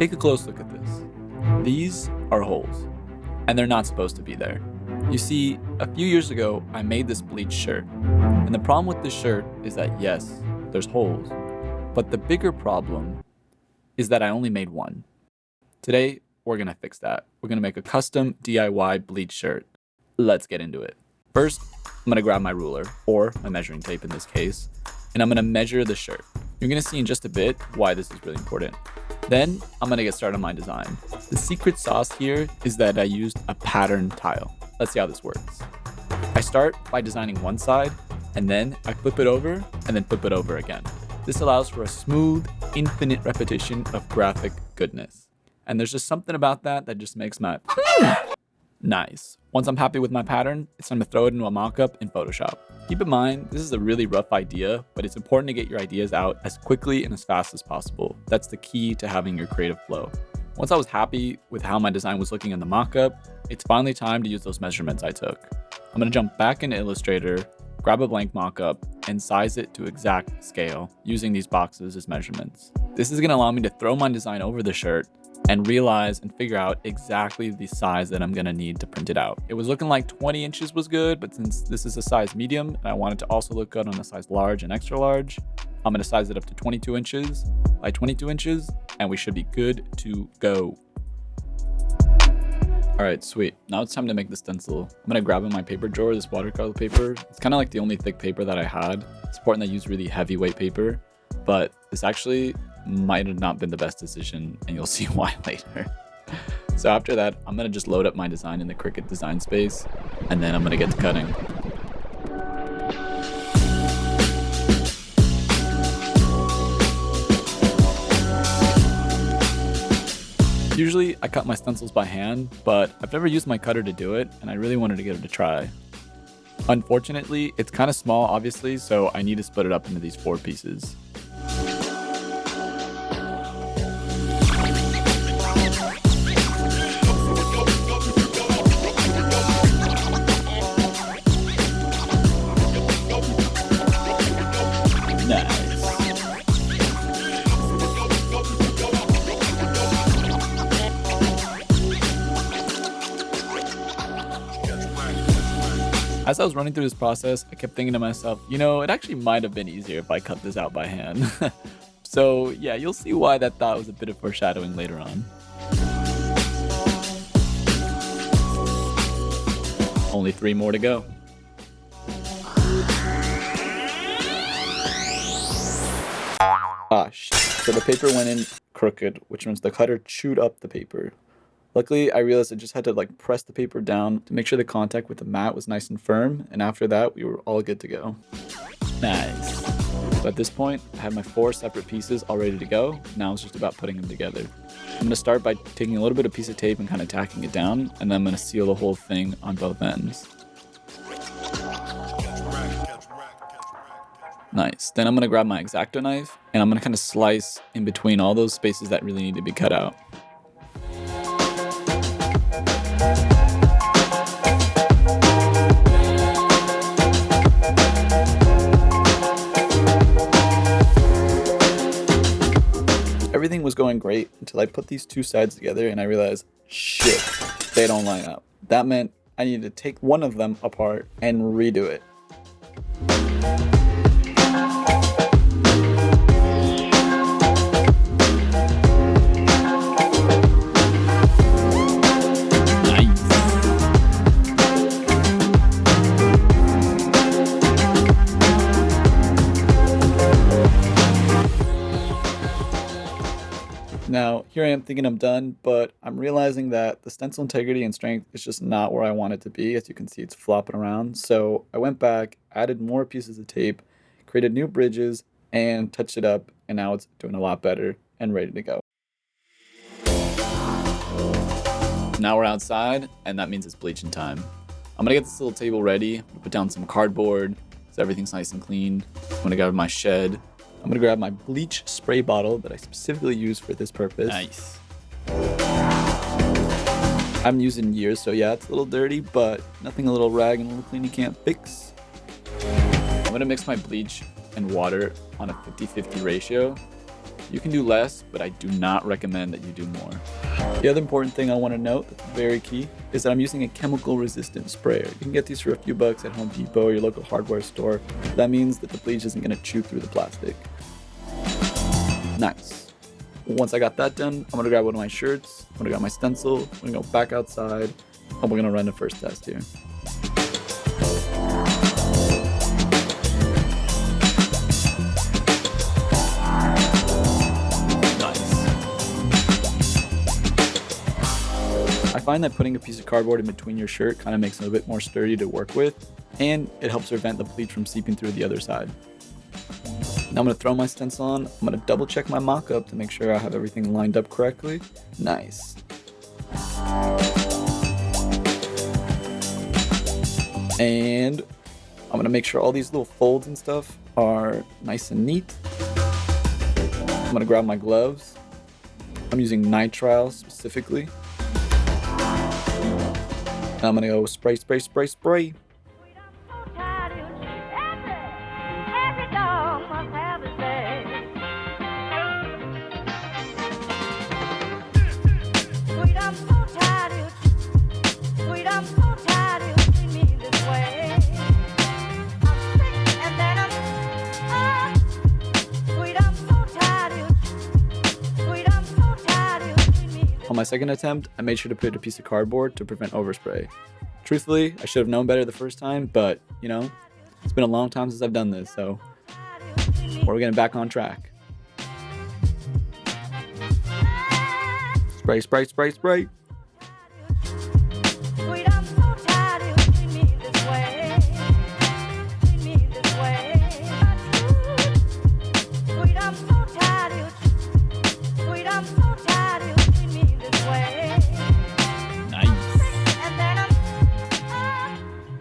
Take a close look at this. These are holes, and they're not supposed to be there. You see, a few years ago, I made this bleach shirt, and the problem with this shirt is that yes, there's holes, but the bigger problem is that I only made one. Today, we're gonna fix that. We're gonna make a custom DIY bleach shirt. Let's get into it. First, I'm gonna grab my ruler, or my measuring tape in this case, and I'm gonna measure the shirt. You're gonna see in just a bit why this is really important. Then, I'm gonna get started on my design. The secret sauce here is that I used a pattern tile. Let's see how this works. I start by designing one side, and then I flip it over, and then flip it over again. This allows for a smooth, infinite repetition of graphic goodness. And there's just something about that that just makes my nice. Once I'm happy with my pattern, it's time to throw it into a mockup in Photoshop. Keep in mind, this is a really rough idea, but it's important to get your ideas out as quickly and as fast as possible. That's the key to having your creative flow. Once I was happy with how my design was looking in the mockup, it's finally time to use those measurements I took. I'm gonna jump back into Illustrator, grab a blank mockup, and size it to exact scale using these boxes as measurements. This is gonna allow me to throw my design over the shirt and realize and figure out exactly the size that I'm gonna need to print it out. It was looking like 20 inches was good, but since this is a size medium and I want it to also look good on a size large and extra large, I'm gonna size it up to 22 inches by 22 inches, and we should be good to go. All right, sweet. Now it's time to make the stencil. I'm gonna grab in my paper drawer this watercolor paper. It's kind of like the only thick paper that I had. It's important that I use really heavyweight paper, but this actually might have not been the best decision, and you'll see why later. So after that, I'm gonna just load up my design in the Cricut design space, and then I'm gonna get to cutting. Usually I cut my stencils by hand, but I've never used my cutter to do it, and I really wanted to give it a try. Unfortunately, it's kind of small, obviously, so I need to split it up into these 4 pieces. As I was running through this process, I kept thinking to myself, you know, it actually might have been easier if I cut this out by hand. So yeah, you'll see why that thought was a bit of foreshadowing later on. Only 3 more to go. Ah, shit. So the paper went in crooked, which means the cutter chewed up the paper. Luckily, I realized I just had to press the paper down to make sure the contact with the mat was nice and firm, and after that, we were all good to go. Nice. So at this point, I had my 4 separate pieces all ready to go. Now it's just about putting them together. I'm gonna start by taking a little bit of piece of tape and kind of tacking it down, and then I'm gonna seal the whole thing on both ends. Nice. Then I'm gonna grab my X-Acto knife, and I'm gonna kind of slice in between all those spaces that really need to be cut out. Everything was going great until I put these 2 sides together and I realized, shit, they don't line up. That meant I needed to take one of them apart and redo it. Now, here I am thinking I'm done, but I'm realizing that the stencil integrity and strength is just not where I want it to be. As you can see, it's flopping around. So I went back, added more pieces of tape, created new bridges, and touched it up, and now it's doing a lot better and ready to go. Now we're outside, and that means it's bleaching time. I'm gonna get this little table ready, put down some cardboard so everything's nice and clean. I'm gonna grab my shed. I'm gonna grab my bleach spray bottle that I specifically use for this purpose. Nice. I haven't used it in years, so yeah, it's a little dirty, but nothing a little rag and a little clean you can't fix. I'm gonna mix my bleach and water on a 50-50 ratio. You can do less, but I do not recommend that you do more. The other important thing I want to note that's very key is that I'm using a chemical resistant sprayer. You can get these for a few bucks at Home Depot or your local hardware store. That means that the bleach isn't going to chew through the plastic. Nice. Once I got that done, I'm going to grab one of my shirts, I'm going to grab my stencil, I'm going to go back outside, and we're going to run the first test here. I find that putting a piece of cardboard in between your shirt kind of makes it a bit more sturdy to work with, and it helps prevent the bleach from seeping through the other side. Now I'm going to throw my stencil on. I'm going to double check my mock-up to make sure I have everything lined up correctly. Nice. And I'm going to make sure all these little folds and stuff are nice and neat. I'm going to grab my gloves. I'm using nitrile specifically. I'm gonna go spray, spray, spray, spray. On my second attempt, I made sure to put a piece of cardboard to prevent overspray. Truthfully, I should have known better the first time, but, you know, it's been a long time since I've done this, so we're getting back on track. Spray, spray, spray, spray.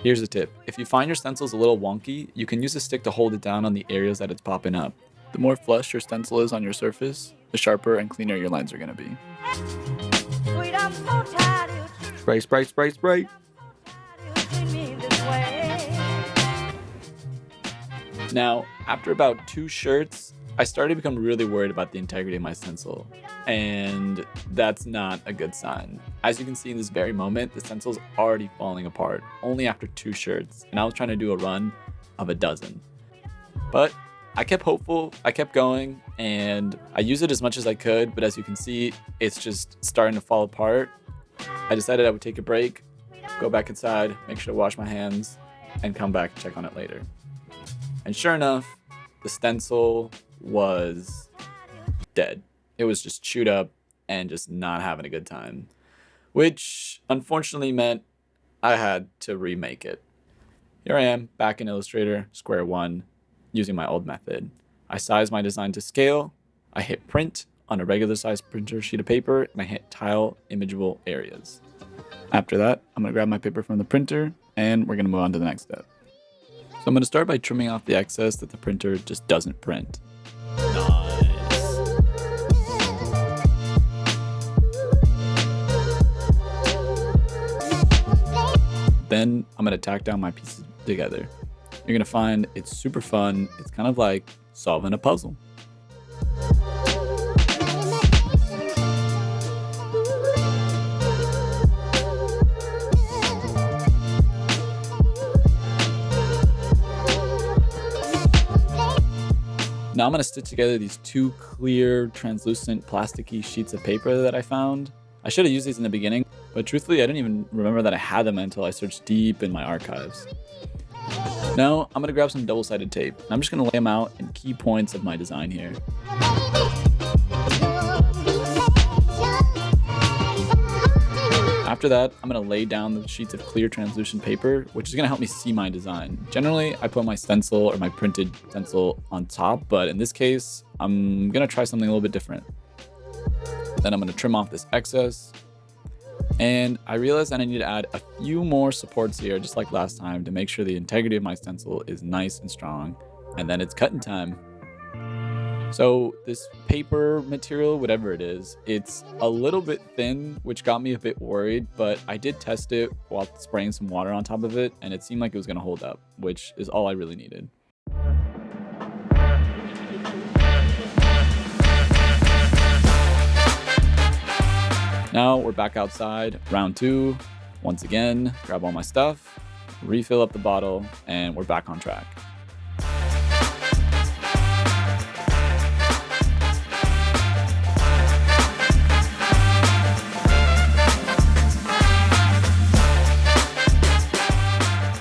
Here's a tip. If you find your stencil's a little wonky, you can use a stick to hold it down on the areas that it's popping up. The more flush your stencil is on your surface, the sharper and cleaner your lines are going to be. Spray, spray, spray, spray. Now, after about 2 shirts, I started to become really worried about the integrity of my stencil, and that's not a good sign. As you can see in this very moment, the stencil's already falling apart, only after 2 shirts, and I was trying to do a run of a dozen. But I kept hopeful, I kept going, and I used it as much as I could, but as you can see, it's just starting to fall apart. I decided I would take a break, go back inside, make sure to wash my hands, and come back and check on it later. And sure enough, the stencil was dead. It was just chewed up and just not having a good time, which unfortunately meant I had to remake it. Here I am back in Illustrator, square one, using my old method. I sized my design to scale, I hit print on a regular size printer sheet of paper, and I hit tile imageable areas. After that, I'm gonna grab my paper from the printer and we're gonna move on to the next step. So I'm gonna start by trimming off the excess that the printer just doesn't print. Then I'm gonna tack down my pieces together. You're gonna find it's super fun. It's kind of like solving a puzzle. Now I'm gonna stitch together these 2 clear, translucent, plasticky sheets of paper that I found. I should have used these in the beginning, but truthfully, I didn't even remember that I had them until I searched deep in my archives. Now, I'm gonna grab some double-sided tape. I'm just gonna lay them out in key points of my design here. After that, I'm gonna lay down the sheets of clear translucent paper, which is gonna help me see my design. Generally, I put my stencil or my printed stencil on top, but in this case, I'm gonna try something a little bit different. Then I'm gonna trim off this excess. And I realized that I need to add a few more supports here, just like last time, to make sure the integrity of my stencil is nice and strong. And then it's cutting time. So this paper material, whatever it is, it's a little bit thin, which got me a bit worried, but I did test it while spraying some water on top of it, and it seemed like it was gonna hold up, which is all I really needed. Now we're back outside, round 2. Once again, grab all my stuff, refill up the bottle, and we're back on track.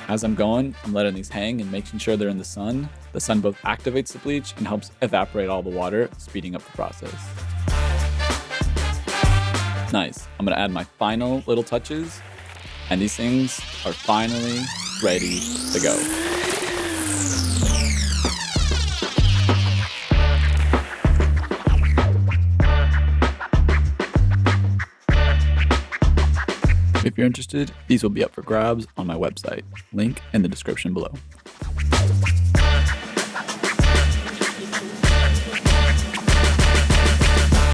As I'm going, I'm letting these hang and making sure they're in the sun. The sun both activates the bleach and helps evaporate all the water, speeding up the process. Nice. I'm gonna add my final little touches, and these things are finally ready to go. If you're interested, these will be up for grabs on my website, link in the description below.